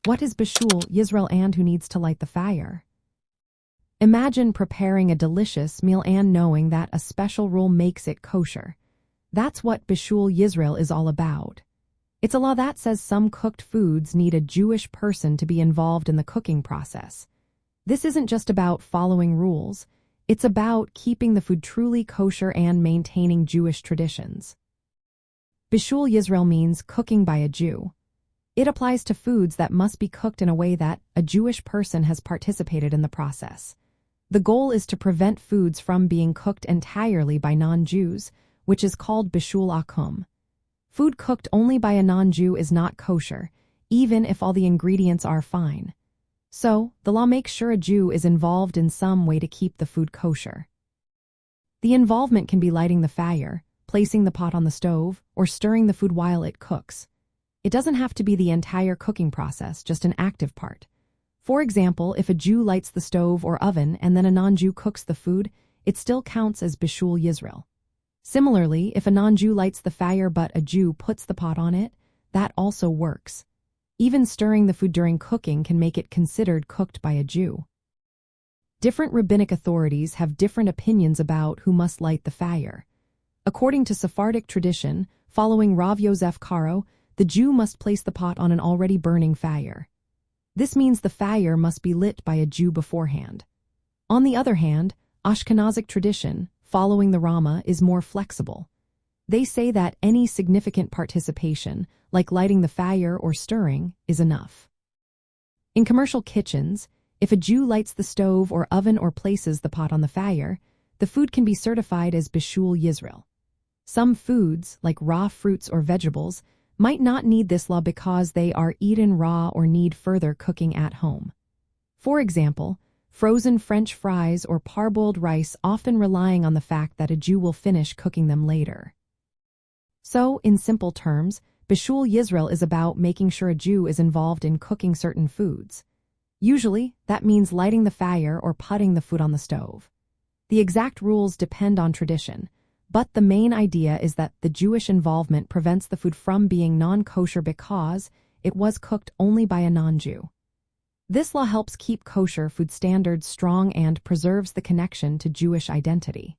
What is Bishul Yisrael and who needs to light the fire? Imagine preparing a delicious meal and knowing that a special rule makes it kosher. That's what Bishul Yisrael is all about. It's a law that says some cooked foods need a Jewish person to be involved in the cooking process. This isn't just about following rules, it's about keeping the food truly kosher and maintaining Jewish traditions. Bishul Yisrael means cooking by a Jew. It applies to foods that must be cooked in a way that a Jewish person has participated in the process. The goal is to prevent foods from being cooked entirely by non-Jews, which is called Bishul Akum. Food cooked only by a non-Jew is not kosher, even if all the ingredients are fine. So, the law makes sure a Jew is involved in some way to keep the food kosher. The involvement can be lighting the fire, placing the pot on the stove, or stirring the food while it cooks. It doesn't have to be the entire cooking process, just an active part. For example, if a Jew lights the stove or oven and then a non-Jew cooks the food, it still counts as Bishul Yisrael. Similarly, if a non-Jew lights the fire but a Jew puts the pot on it, that also works. Even stirring the food during cooking can make it considered cooked by a Jew. Different rabbinic authorities have different opinions about who must light the fire. According to Sephardic tradition, following Rav Yosef Karo, the Jew must place the pot on an already burning fire. This means the fire must be lit by a Jew beforehand. On the other hand, Ashkenazic tradition, following the Rama, is more flexible. They say that any significant participation, like lighting the fire or stirring, is enough. In commercial kitchens, if a Jew lights the stove or oven or places the pot on the fire, the food can be certified as Bishul Yisrael. Some foods, like raw fruits or vegetables, might not need this law because they are eaten raw or need further cooking at home. For example, frozen French fries or parboiled rice often relying on the fact that a Jew will finish cooking them later. So, in simple terms, Bishul Yisrael is about making sure a Jew is involved in cooking certain foods. Usually, that means lighting the fire or putting the food on the stove. The exact rules depend on tradition, but the main idea is that the Jewish involvement prevents the food from being non-kosher because it was cooked only by a non-Jew. This law helps keep kosher food standards strong and preserves the connection to Jewish identity.